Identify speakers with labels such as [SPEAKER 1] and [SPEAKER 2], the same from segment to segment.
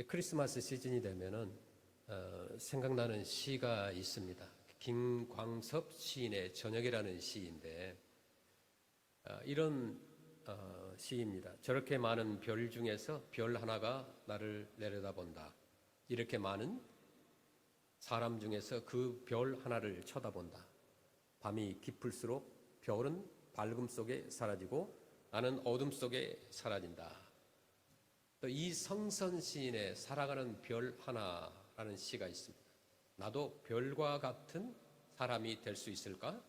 [SPEAKER 1] 크리스마스 시즌이 되면은 생각나는 시가 있습니다. 김광섭 시인의 저녁이라는 시인데 이런 시입니다. 저렇게 많은 별 중에서 별 하나가 나를 내려다본다. 이렇게 많은 사람 중에서 그 별 하나를 쳐다본다. 밤이 깊을수록 별은 밝음 속에 사라지고 나는 어둠 속에 사라진다. 또 이성선 시인의 살아가는 별 하나라는 시가 있습니다. 나도 별과 같은 사람이 될 수 있을까?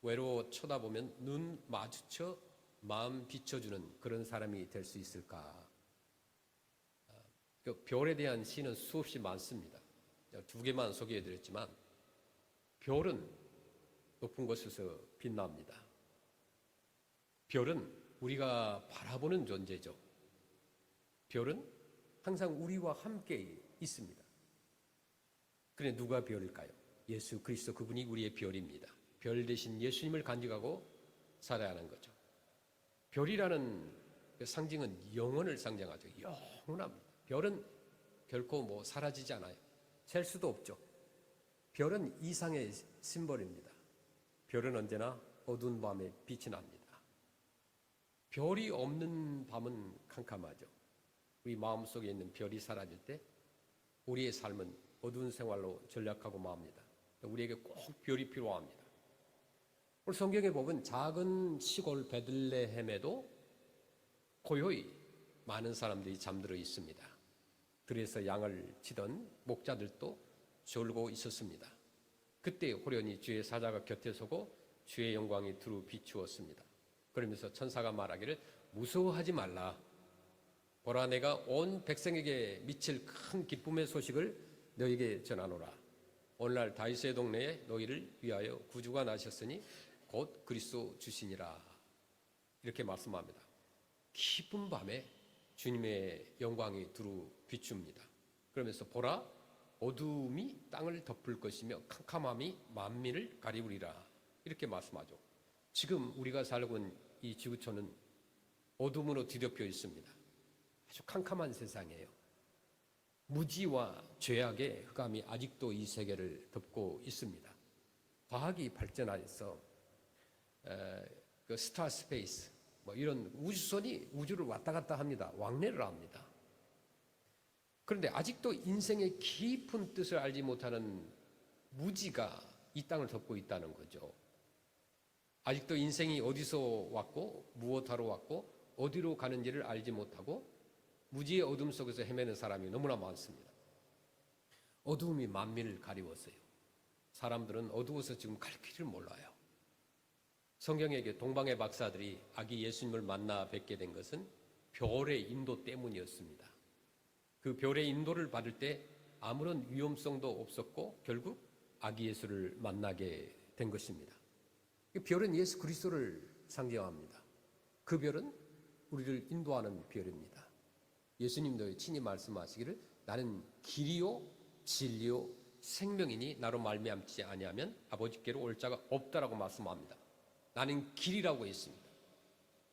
[SPEAKER 1] 외로워 쳐다보면 눈 마주쳐 마음 비춰주는 그런 사람이 될 수 있을까? 그 별에 대한 시는 수없이 많습니다. 두 개만 소개해드렸지만 별은 높은 곳에서 빛납니다. 별은 우리가 바라보는 존재죠. 별은 항상 우리와 함께 있습니다. 그런데 누가 별일까요? 예수 그리스도, 그분이 우리의 별입니다. 별 대신 예수님을 간직하고 살아야 하는 거죠. 별이라는 그 상징은 영원을 상징하죠. 영원합니다. 별은 결코 사라지지 않아요. 셀 수도 없죠. 별은 이상의 심벌입니다. 별은 언제나 어두운 밤에 빛이 납니다. 별이 없는 밤은 캄캄하죠. 우리 마음속에 있는 별이 사라질 때 우리의 삶은 어두운 생활로 전락하고 맙니다. 우리에게 꼭 별이 필요합니다. 오늘 성경에 보면 작은 시골 베들레헴에도 고요히 많은 사람들이 잠들어 있습니다. 들에서 양을 치던 목자들도 졸고 있었습니다. 그때 호련히 주의 사자가 곁에 서고 주의 영광이 두루 비추었습니다. 그러면서 천사가 말하기를 무서워하지 말라. 보라, 내가 온 백성에게 미칠 큰 기쁨의 소식을 너에게 전하노라. 오늘날 다윗의 동네에 너희를 위하여 구주가 나셨으니 곧 그리스도 주시니라. 이렇게 말씀합니다. 깊은 밤에 주님의 영광이 두루 비춥니다. 그러면서 보라, 어두움이 땅을 덮을 것이며 캄캄함이 만민을 가리우리라. 이렇게 말씀하죠. 지금 우리가 살고 있는 이 지구촌은 어둠으로 뒤덮여 있습니다. 아주 캄캄한 세상이에요. 무지와 죄악의 흑암이 아직도 이 세계를 덮고 있습니다. 과학이 발전하여서 그 스타 스페이스 이런 우주선이 우주를 왔다 갔다 합니다. 왕래를 합니다. 그런데 아직도 인생의 깊은 뜻을 알지 못하는 무지가 이 땅을 덮고 있다는 거죠. 아직도 인생이 어디서 왔고 무엇하러 왔고 어디로 가는지를 알지 못하고 무지의 어둠 속에서 헤매는 사람이 너무나 많습니다. 어두움이 만민을 가리웠어요. 사람들은 어두워서 지금 갈 길을 몰라요. 성경에게 동방의 박사들이 아기 예수님을 만나 뵙게 된 것은 별의 인도 때문이었습니다. 그 별의 인도를 받을 때 아무런 위험성도 없었고 결국 아기 예수를 만나게 된 것입니다. 별은 예수 그리스도를 상징합니다. 그 별은 우리를 인도하는 별입니다. 예수님도 친히 말씀하시기를 나는 길이요 진리요 생명이니 나로 말미암지 아니하면 아버지께로 올 자가 없다라고 말씀합니다. 나는 길이라고 했습니다.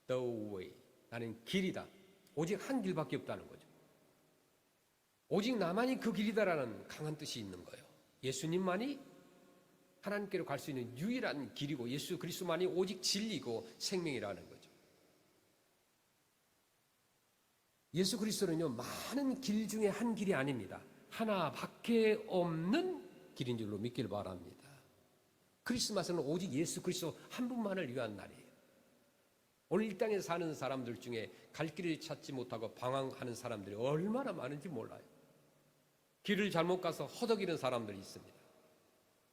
[SPEAKER 1] The way. 나는 길이다. 오직 한 길밖에 없다는 거죠. 오직 나만이 그 길이다라는 강한 뜻이 있는 거예요. 예수님만이 하나님께로 갈 수 있는 유일한 길이고 예수 그리스도만이 오직 진리고 생명이라는 거죠. 예수 그리스도는요, 많은 길 중에 한 길이 아닙니다. 하나밖에 없는 길인 줄로 믿길 바랍니다. 크리스마스는 오직 예수 그리스도 한 분만을 위한 날이에요. 오늘 이 땅에 사는 사람들 중에 갈 길을 찾지 못하고 방황하는 사람들이 얼마나 많은지 몰라요. 길을 잘못 가서 허덕이는 사람들이 있습니다.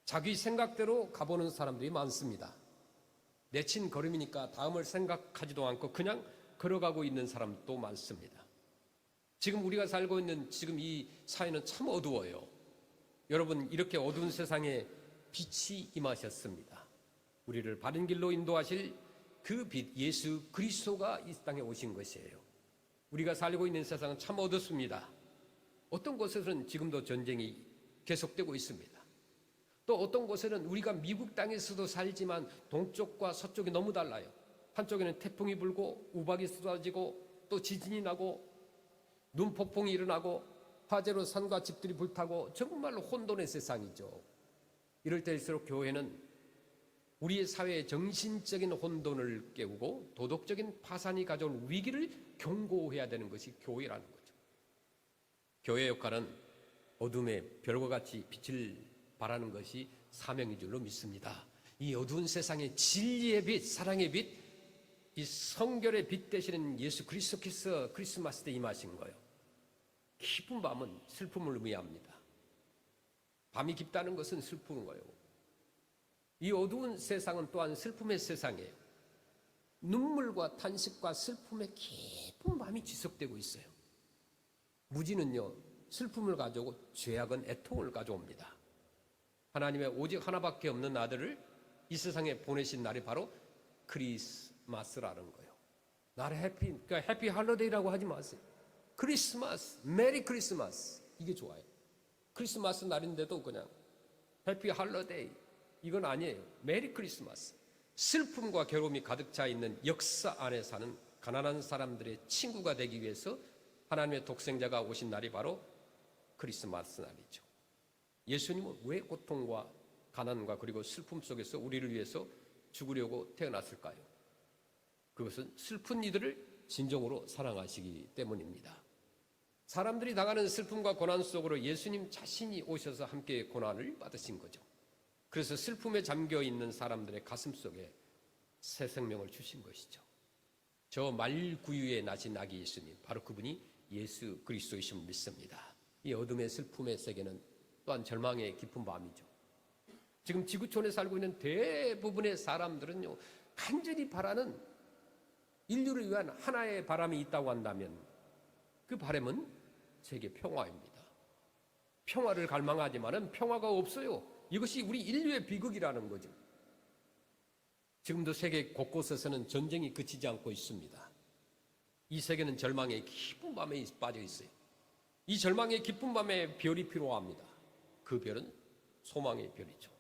[SPEAKER 1] 자기 생각대로 가보는 사람들이 많습니다. 내친 걸음이니까 다음을 생각하지도 않고 그냥 걸어가고 있는 사람도 많습니다. 지금 우리가 살고 있는 지금 이 사회는 참 어두워요. 여러분, 이렇게 어두운 세상에 빛이 임하셨습니다. 우리를 바른 길로 인도하실 그 빛, 예수 그리스도가 이 땅에 오신 것이에요. 우리가 살고 있는 세상은 참 어둡습니다. 어떤 곳에서는 지금도 전쟁이 계속되고 있습니다. 또 어떤 곳에는 우리가 미국 땅에서도 살지만 동쪽과 서쪽이 너무 달라요. 한쪽에는 태풍이 불고 우박이 쏟아지고 또 지진이 나고 눈폭풍이 일어나고 화재로 산과 집들이 불타고 정말로 혼돈의 세상이죠. 이럴 때일수록 교회는 우리의 사회의 정신적인 혼돈을 깨우고 도덕적인 파산이 가져온 위기를 경고해야 되는 것이 교회라는 거죠. 교회의 역할은 어둠의 별과 같이 빛을 발하는 것이 사명인 줄로 믿습니다. 이 어두운 세상에 진리의 빛, 사랑의 빛, 이 성결의 빛 되시는 예수 그리스도께서 크리스마스 때 임하신 거예요. 깊은 밤은 슬픔을 의미합니다. 밤이 깊다는 것은 슬픈 거예요. 이 어두운 세상은 또한 슬픔의 세상이에요. 눈물과 탄식과 슬픔의 깊은 밤이 지속되고 있어요. 무지는요, 슬픔을 가져오고 죄악은 애통을 가져옵니다. 하나님의 오직 하나밖에 없는 아들을 이 세상에 보내신 날이 바로 크리스마스라는 거예요. 나를 그러니까 해피 할러데이라고 하지 마세요. 크리스마스, 메리 크리스마스, 이게 좋아요. 크리스마스 날인데도 그냥 해피 할러데이, 이건 아니에요. 메리 크리스마스. 슬픔과 괴로움이 가득 차 있는 역사 안에 사는 가난한 사람들의 친구가 되기 위해서 하나님의 독생자가 오신 날이 바로 크리스마스 날이죠. 예수님은 왜 고통과 가난과 그리고 슬픔 속에서 우리를 위해서 죽으려고 태어났을까요? 그것은 슬픈 이들을 진정으로 사랑하시기 때문입니다. 사람들이 당하는 슬픔과 고난 속으로 예수님 자신이 오셔서 함께 고난을 받으신 거죠. 그래서 슬픔에 잠겨 있는 사람들의 가슴 속에 새 생명을 주신 것이죠. 저 말구유에 나신 아기 예수님, 바로 그분이 예수 그리스도이심을 믿습니다. 이 어둠의 슬픔의 세계는 또한 절망의 깊은 밤이죠. 지금 지구촌에 살고 있는 대부분의 사람들은요, 간절히 바라는 인류를 위한 하나의 바람이 있다고 한다면 그 바람은 세계 평화입니다. 평화를 갈망하지만은 평화가 없어요. 이것이 우리 인류의 비극이라는 거죠. 지금도 세계 곳곳에서는 전쟁이 그치지 않고 있습니다. 이 세계는 절망의 깊은 밤에 빠져 있어요. 이 절망의 깊은 밤에 별이 필요합니다. 그 별은 소망의 별이죠.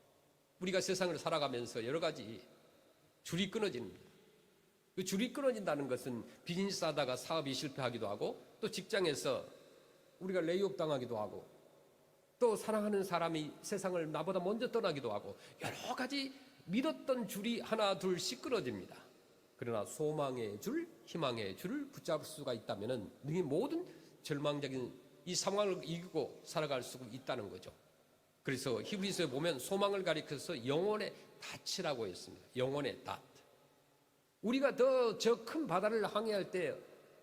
[SPEAKER 1] 우리가 세상을 살아가면서 여러 가지 줄이 끊어집니다. 그 줄이 끊어진다는 것은 비즈니스 하다가 사업이 실패하기도 하고, 또 직장에서 우리가 레이업 당하기도 하고, 또 사랑하는 사람이 세상을 나보다 먼저 떠나기도 하고, 여러 가지 믿었던 줄이 하나 둘씩 끊어집니다. 그러나 소망의 줄, 희망의 줄을 붙잡을 수가 있다면 이 모든 절망적인 이 상황을 이기고 살아갈 수 있다는 거죠. 그래서 히브리서에 보면 소망을 가리켜서 영혼의 닻이라고 했습니다. 영혼의 닻. 우리가 더 저 큰 바다를 항해할 때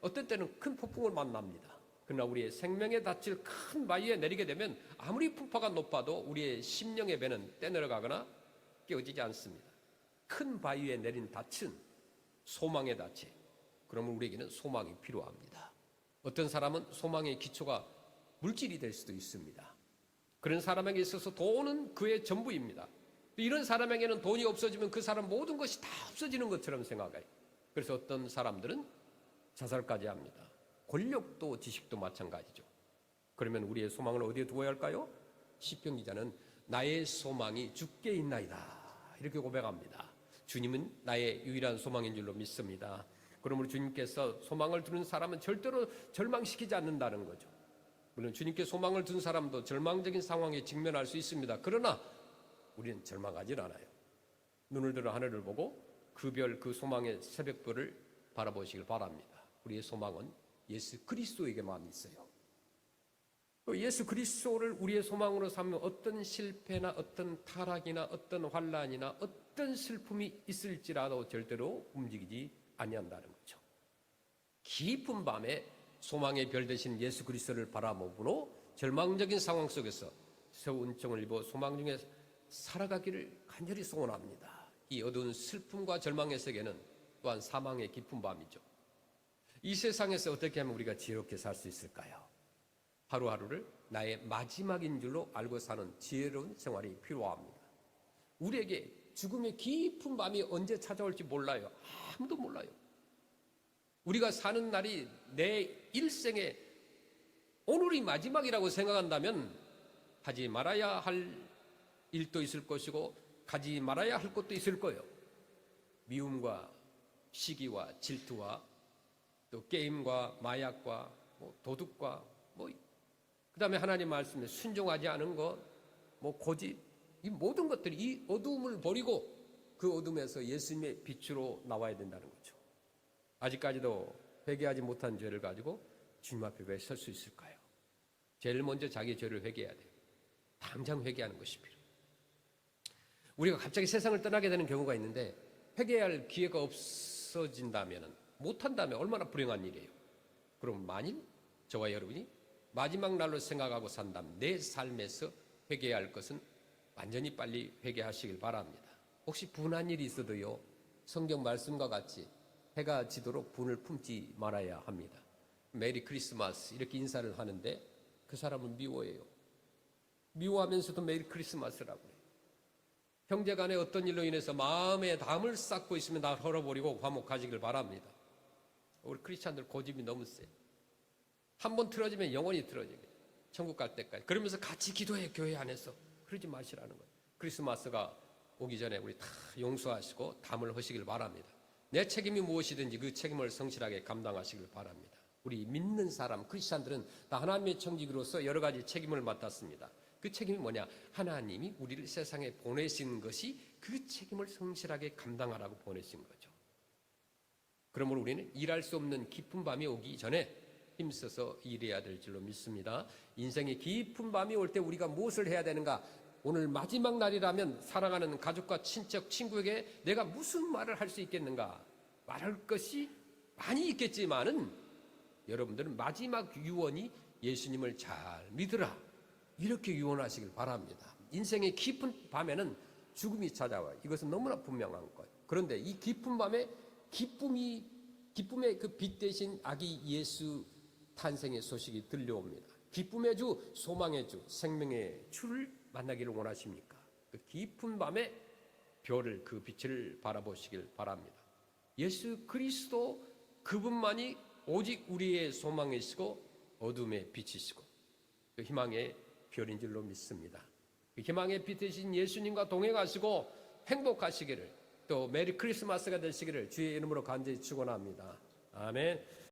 [SPEAKER 1] 어떤 때는 큰 폭풍을 만납니다. 그러나 우리의 생명의 닻을 큰 바위에 내리게 되면 아무리 풍파가 높아도 우리의 심령의 배는 떼내려가거나 깨어지지 않습니다. 큰 바위에 내린 닻은 소망의 닻이. 그러면 우리에게는 소망이 필요합니다. 어떤 사람은 소망의 기초가 물질이 될 수도 있습니다. 그런 사람에게 있어서 돈은 그의 전부입니다. 이런 사람에게는 돈이 없어지면 그 사람 모든 것이 다 없어지는 것처럼 생각해요. 그래서 어떤 사람들은 자살까지 합니다. 권력도 지식도 마찬가지죠. 그러면 우리의 소망을 어디에 두어야 할까요? 시편 기자는 나의 소망이 주께 있나이다, 이렇게 고백합니다. 주님은 나의 유일한 소망인 줄로 믿습니다. 그러므로 주님께서 소망을 두는 사람은 절대로 절망시키지 않는다는 거죠. 물론 주님께 소망을 둔 사람도 절망적인 상황에 직면할 수 있습니다. 그러나 우리는 절망하지 않아요. 눈을 들어 하늘을 보고 그 별, 그 소망의 새벽별을 바라보시길 바랍니다. 우리의 소망은 예수 그리스도에게만 있어요. 예수 그리스도를 우리의 소망으로 삼으면 어떤 실패나 어떤 타락이나 어떤 환난이나 어떤 슬픔이 있을지라도 절대로 움직이지 아니한다는 거죠. 깊은 밤에 소망의 별 되신 예수 그리스도를 바라보므로 절망적인 상황 속에서 새 은총을 입어 소망 중에 살아가기를 간절히 소원합니다. 이 어두운 슬픔과 절망의 세계는 또한 사망의 깊은 밤이죠. 이 세상에서 어떻게 하면 우리가 지혜롭게 살 수 있을까요? 하루하루를 나의 마지막인 줄로 알고 사는 지혜로운 생활이 필요합니다. 우리에게 죽음의 깊은 밤이 언제 찾아올지 몰라요. 아무도 몰라요. 우리가 사는 날이 내 일생에 오늘이 마지막이라고 생각한다면 하지 말아야 할 일도 있을 것이고 가지 말아야 할 것도 있을 거예요. 미움과 시기와 질투와 또 게임과 마약과 뭐 도둑과 그다음에 하나님 말씀에 순종하지 않은 것, 고집, 이 모든 것들이 이 어두움을 버리고 그 어둠에서 예수님의 빛으로 나와야 된다는 거죠. 아직까지도 회개하지 못한 죄를 가지고 주님 앞에 왜 설 수 있을까요? 제일 먼저 자기 죄를 회개해야 돼요. 당장 회개하는 것이 필요해요. 우리가 갑자기 세상을 떠나게 되는 경우가 있는데 회개할 기회가 없어진다면, 못한다면 얼마나 불행한 일이에요. 그럼 만일 저와 여러분이 마지막 날로 생각하고 산다면 내 삶에서 회개해야 할 것은 완전히 빨리 회개하시길 바랍니다. 혹시 분한 일이 있어도요, 성경 말씀과 같이 해가 지도록 분을 품지 말아야 합니다. 메리 크리스마스 이렇게 인사를 하는데 그 사람은 미워해요. 미워하면서도 메리 크리스마스라고 해요. 형제간에 어떤 일로 인해서 마음에 담을 쌓고 있으면 다 헐어버리고 화목하시길 바랍니다. 우리 크리스찬들 고집이 너무 세요. 한번 틀어지면 영원히 틀어지게, 천국 갈 때까지. 그러면서 같이 기도해, 교회 안에서. 그러지 마시라는 거예요. 크리스마스가 오기 전에 우리 다 용서하시고 담을 하시길 바랍니다. 내 책임이 무엇이든지 그 책임을 성실하게 감당하시길 바랍니다. 우리 믿는 사람, 크리스찬들은 다 하나님의 청지기로서 여러 가지 책임을 맡았습니다. 그 책임이 뭐냐? 하나님이 우리를 세상에 보내신 것이 그 책임을 성실하게 감당하라고 보내신 거죠. 그러므로 우리는 일할 수 없는 깊은 밤이 오기 전에 힘써서 일해야 될 줄로 믿습니다. 인생의 깊은 밤이 올 때 우리가 무엇을 해야 되는가? 오늘 마지막 날이라면 사랑하는 가족과 친척, 친구에게 내가 무슨 말을 할 수 있겠는가? 말할 것이 많이 있겠지만은 여러분들은 마지막 유언이 예수님을 잘 믿으라, 이렇게 유언하시길 바랍니다. 인생의 깊은 밤에는 죽음이 찾아와요. 이것은 너무나 분명한 거예요. 그런데 이 깊은 밤에 기쁨의 그 빛 대신 아기 예수 탄생의 소식이 들려옵니다. 기쁨의 주, 소망의 주, 생명의 주를 만나기를 원하십니까? 그 깊은 밤에 별을, 그 빛을 바라보시길 바랍니다. 예수 그리스도 그분만이 오직 우리의 소망이시고 어둠의 빛이시고 그 희망의 별인 줄로 믿습니다. 그 희망의 빛 되신 예수님과 동행하시고 행복하시기를, 또 메리 크리스마스가 되시기를 주의 이름으로 간절히 축원합니다. 아멘.